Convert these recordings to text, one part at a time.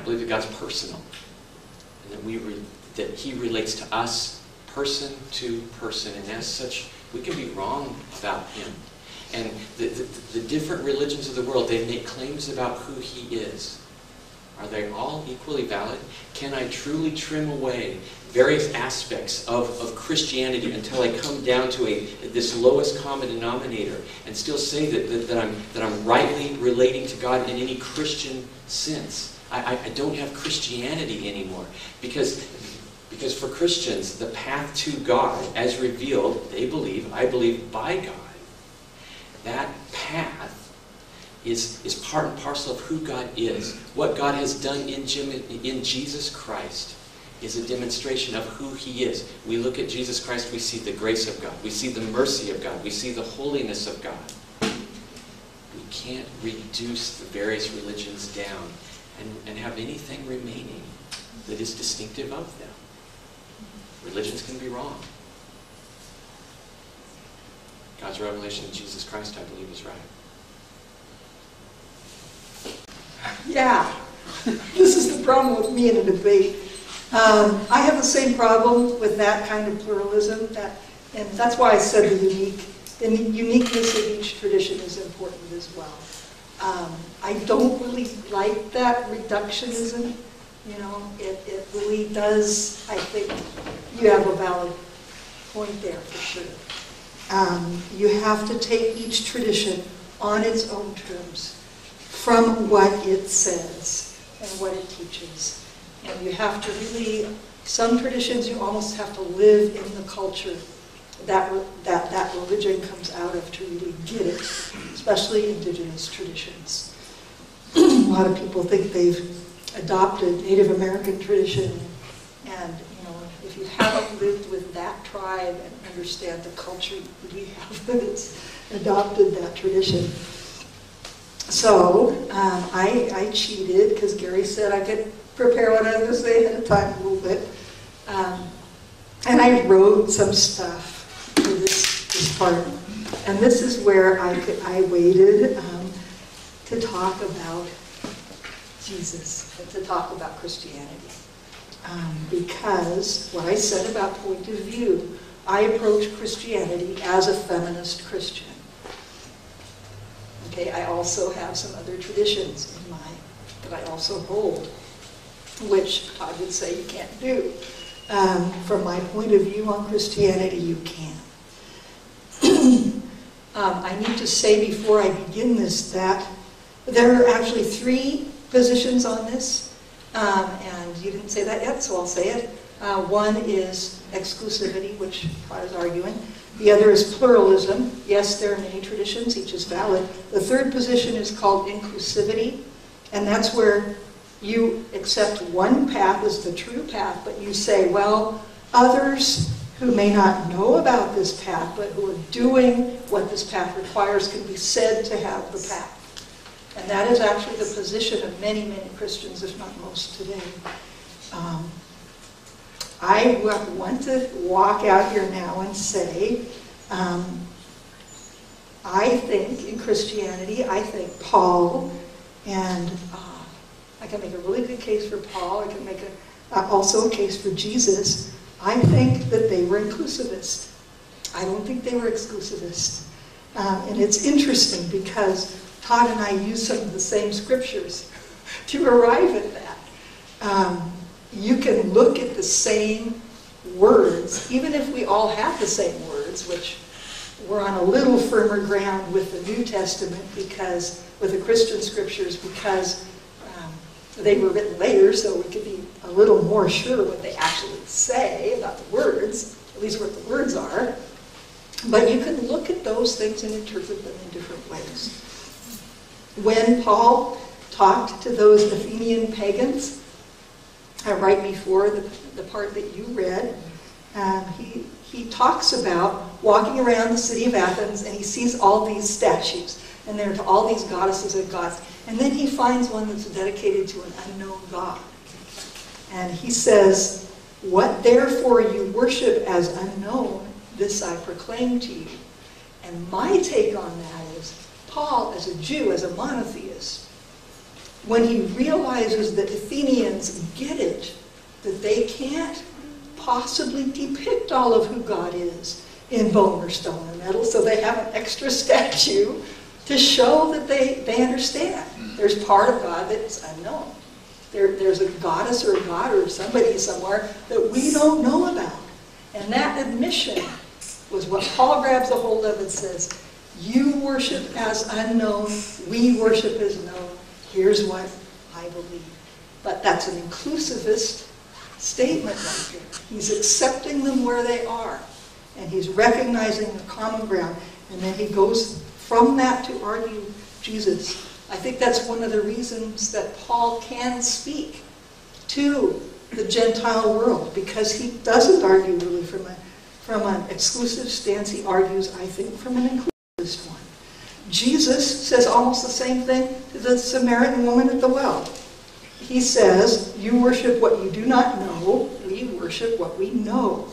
I believe that God's personal, and that He relates to us person to person, and as such, we can be wrong about Him. And the different religions of the world, they make claims about who He is. Are they all equally valid? Can I truly trim away various aspects of Christianity until I come down to this lowest common denominator and still say that I'm rightly relating to God in any Christian sense? I don't have Christianity anymore, because for Christians, the path to God, as revealed, I believe, by God, that path is part and parcel of who God is. What God has done in Jesus Christ is a demonstration of who He is. We look at Jesus Christ, we see the grace of God. We see the mercy of God. We see the holiness of God. We can't reduce the various religions down and have anything remaining that is distinctive of them. Religions can be wrong. God's revelation of Jesus Christ, I believe, is right. Yeah, this is the problem with me in a debate. I have the same problem with that kind of pluralism, and that's why I said the uniqueness of each tradition is important as well. I don't really like that reductionism. You know, it really does, I think you have a valid point there for sure. You have to take each tradition on its own terms from what it says and what it teaches. And you have to really, some traditions you almost have to live in the culture that religion comes out of to really get it, especially indigenous traditions. A lot of people think they've adopted Native American tradition, and you know, if you haven't lived with that tribe and understand the culture we have that's adopted that tradition. So I cheated because Gary said I could prepare what I was going to say ahead of time a little bit. And I wrote some stuff for this part. And this is where I waited to talk about Jesus, and to talk about Christianity. Because what I said about point of view, I approach Christianity as a feminist Christian. Okay, I also have some other traditions in mind that I also hold, which Todd would say you can't do. From my point of view on Christianity, you can. I need to say before I begin this that there are actually 3 positions on this, and you didn't say that yet, so I'll say it. One is exclusivity, which Todd is arguing. The other is pluralism. Yes, there are many traditions, each is valid. The third position is called inclusivity, and that's where you accept one path as the true path, but you say, well, others who may not know about this path, but who are doing what this path requires, can be said to have the path. And that is actually the position of many, many Christians, if not most today. I want to walk out here now and say, I think in Christianity, I think Paul, and I can make a really good case for Paul, I can make also a case for Jesus. I think that they were inclusivists. I don't think they were exclusivists. And it's interesting because Todd and I use some of the same scriptures to arrive at that. You can look at the same words, even if we all have the same words, which we're on a little firmer ground with the New Testament, because with the Christian scriptures, because they were written later, so we could be a little more sure what they actually say about the words, at least what the words are. But you can look at those things and interpret them in different ways. When Paul talked to those Athenian pagans, right before the part that you read, he talks about walking around the city of Athens, and he sees all these statues, and they're to all these goddesses and gods. And then he finds one that's dedicated to an unknown God. And he says, what therefore you worship as unknown, this I proclaim to you. And my take on that is, Paul, as a Jew, as a monotheist, when he realizes that Athenians get it, that they can't possibly depict all of who God is in bone or stone or metal, so they have an extra statue to show that they understand. There's part of God that's unknown. There's a goddess or a god or somebody somewhere that we don't know about. And that admission was what Paul grabs a hold of and says, you worship as unknown, we worship as known. Here's what I believe. But that's an inclusivist statement right there. He's accepting them where they are. And he's recognizing the common ground. And then he goes from that to argue Jesus. I think that's one of the reasons that Paul can speak to the Gentile world, because he doesn't argue really from an exclusive stance. He argues, I think, from an inclusivist one. Jesus says almost the same thing to the Samaritan woman at the well. He says, you worship what you do not know, we worship what we know.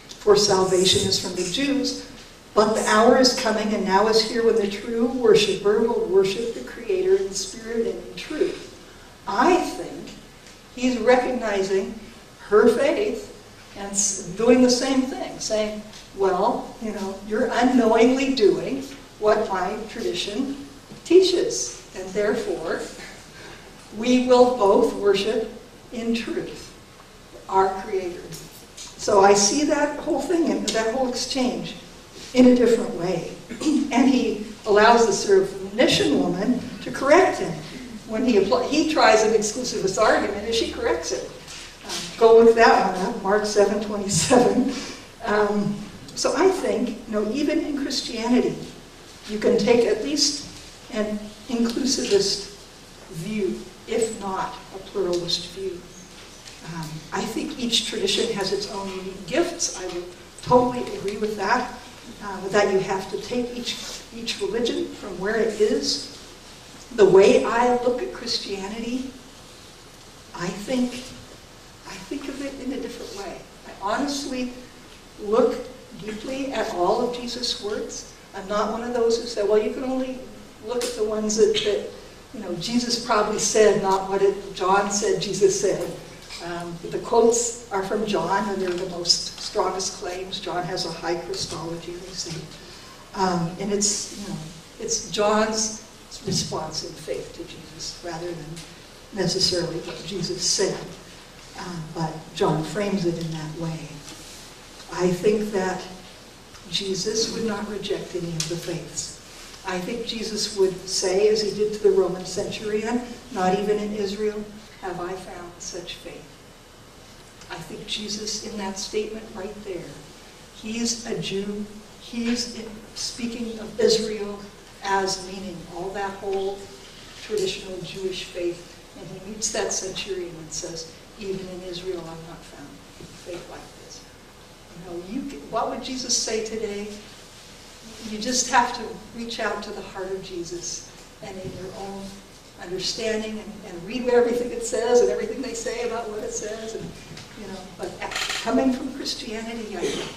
For salvation is from the Jews, but the hour is coming and now is here when the true worshiper will worship the Creator in spirit and in truth. I think he's recognizing her faith and doing the same thing, saying, well, you're unknowingly doing what my tradition teaches, and therefore we will both worship in truth our Creator. So I see that whole thing and that whole exchange in a different way. And he allows the Syrophoenician woman to correct him. When he tries an exclusivist argument and she corrects it. Go with that one up, Mark 7:27. So I think, even in Christianity, you can take at least an inclusivist view, if not a pluralist view. I think each tradition has its own unique gifts. I would totally agree with that. That you have to take each religion from where it is. The way I look at Christianity, I think of it in a different way. I honestly look deeply at all of Jesus' words. I'm not one of those who say, well, you can only look at the ones that Jesus probably said, not what John said Jesus said. The quotes are from John, and they're the most strongest claims. John has a high Christology, they say. And it's John's response in faith to Jesus, rather than necessarily what Jesus said. But John frames it in that way. I think that Jesus would not reject any of the faiths. I think Jesus would say, as he did to the Roman centurion, not even in Israel have I found such faith. I think Jesus, in that statement right there, he's a Jew. He's speaking of Israel as meaning all that whole traditional Jewish faith. And he meets that centurion and says, even in Israel I've not found faith like this. What would Jesus say today? You just have to reach out to the heart of Jesus and in your own understanding and read everything it says and everything they say about what it says. And, but coming from Christianity, I think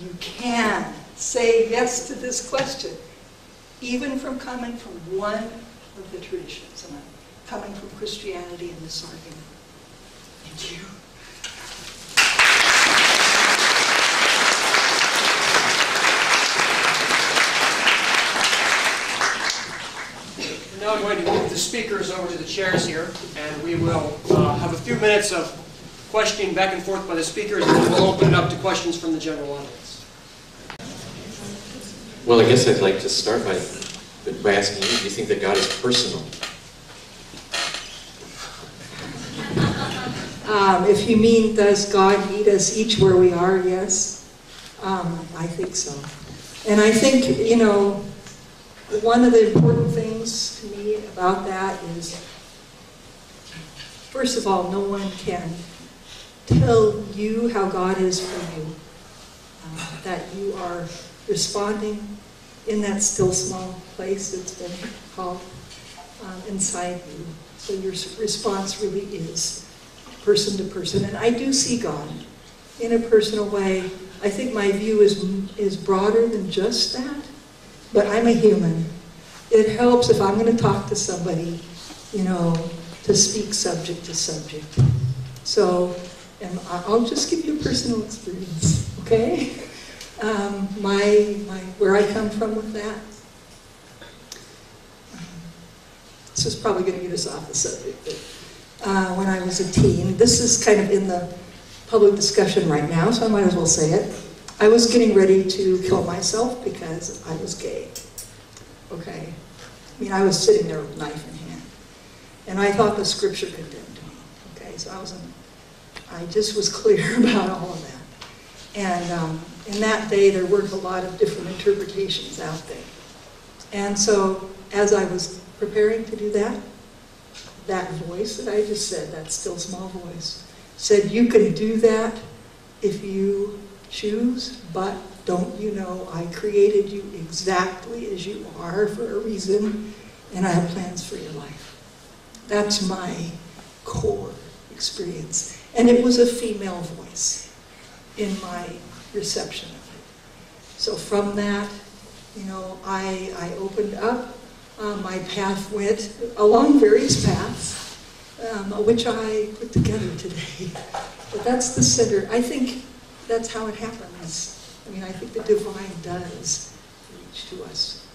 you can say yes to this question, even from coming from one of the traditions. And I'm coming from Christianity in this argument. Thank you. Now I'm going to move the speakers over to the chairs here, and we will have a few minutes of questioning back and forth by the speakers, and then we'll open it up to questions from the general audience. Well, I guess I'd like to start by asking you, do you think that God is personal? If you mean, does God meet us each where we are? Yes. I think so. And I think, one of the important things to me about that is, first of all, no one can tell you how God is for you. That you are responding in that still small place that's been called inside you. So your response really is person to person. And I do see God in a personal way. I think my view is broader than just that. But I'm a human. it helps if I'm going to talk to somebody, you know, to speak subject to subject. So, and I'll just give you a personal experience, okay? Where I come from with that. This is probably going to get us off the subject, but when I was a teen, this is kind of in the public discussion right now, so I might as well say it. I was getting ready to kill myself because I was gay. Okay? I mean, I was sitting there with a knife in hand. And I thought the scripture condemned me. Okay? So I just was clear about all of that. And in that day, there weren't a lot of different interpretations out there. And so, as I was preparing to do that, that voice that I just said, that still small voice, said, you can do that if you choose, but don't you know I created you exactly as you are for a reason, and I have plans for your life. That's my core experience. And it was a female voice in my reception of it. So from that, you know, I opened up. My path went along various paths, which I put together today. But that's the center. I think that's how it happens. I mean, I think the divine does reach to us.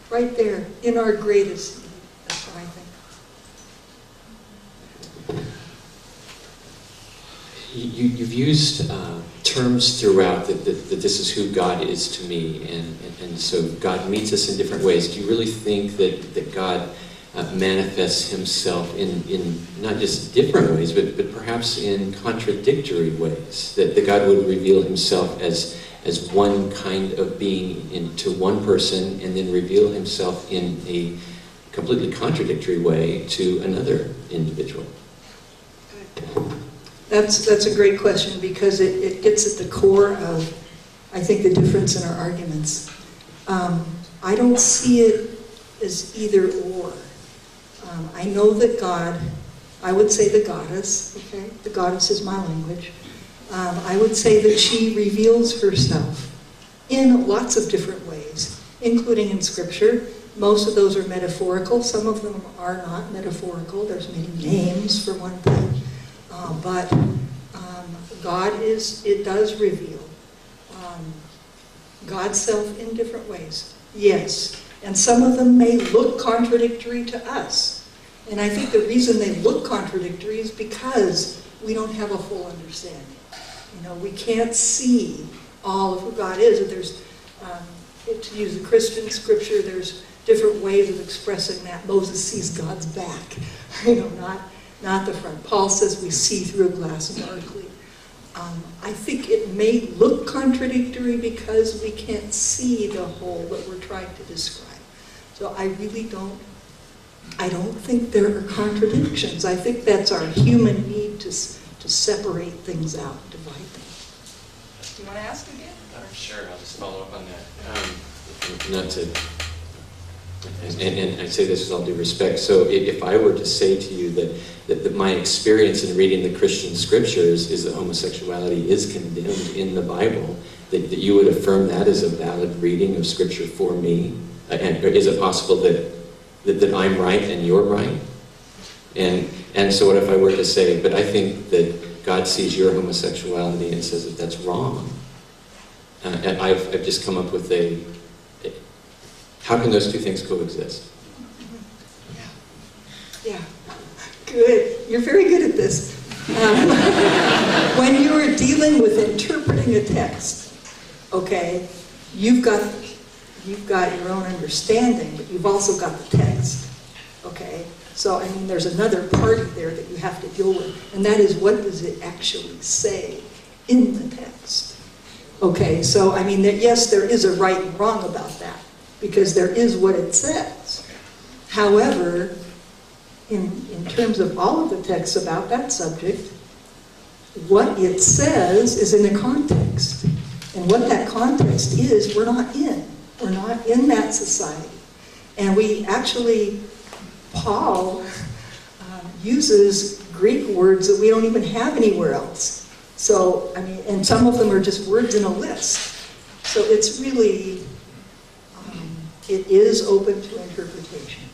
Right there, in our greatest need. That's what I think. You've used terms throughout that this is who God is to me, and so God meets us in different ways. Do you really think that God manifests himself in not just different ways, but perhaps in contradictory ways? That God would reveal himself as one kind of being to one person, and then reveal himself in a completely contradictory way to another individual? That's a great question, because it gets at the core of, I think, the difference in our arguments. I don't see it as either or. I know that God, I would say the goddess, okay? The goddess is my language. I would say that she reveals herself in lots of different ways, including in Scripture. Most of those are metaphorical. Some of them are not metaphorical. There's many names, for one thing. But God it does reveal God's self in different ways. Yes. And some of them may look contradictory to us. And I think the reason they look contradictory is because we don't have a full understanding. You know, we can't see all of who God is. There's, to use the Christian scripture, there's different ways of expressing that. Moses sees God's back, you know, not the front. Paul says we see through a glass darkly. I think it may look contradictory because we can't see the whole that we're trying to describe. So I really don't think there are contradictions. I think that's our human need to separate things out, divide them. Do you want to ask again? Sure, I'll just follow up on that. Not to, and I say this with all due respect, so if I were to say to you that my experience in reading the Christian scriptures is that homosexuality is condemned in the Bible, that you would affirm that as a valid reading of scripture for me? And is it possible that I'm right and you're right? And so what if I were to say, but I think that God sees your homosexuality and says that that's wrong? And I've just come up with how can those two things coexist? Yeah. Good. You're very good at this. When you are dealing with interpreting a text, okay, you've got your own understanding, but you've also got the text, okay? So, I mean, there's another party there that you have to deal with, and that is, what does it actually say in the text? Okay, so, I mean, yes, there is a right and wrong about that, because there is what it says. However, in terms of all of the texts about that subject, what it says is in a context. And what that context is, we're not in. We're not in that society. And we actually, Paul uses Greek words that we don't even have anywhere else. So, I mean, and some of them are just words in a list. So it's really, it is open to interpretation.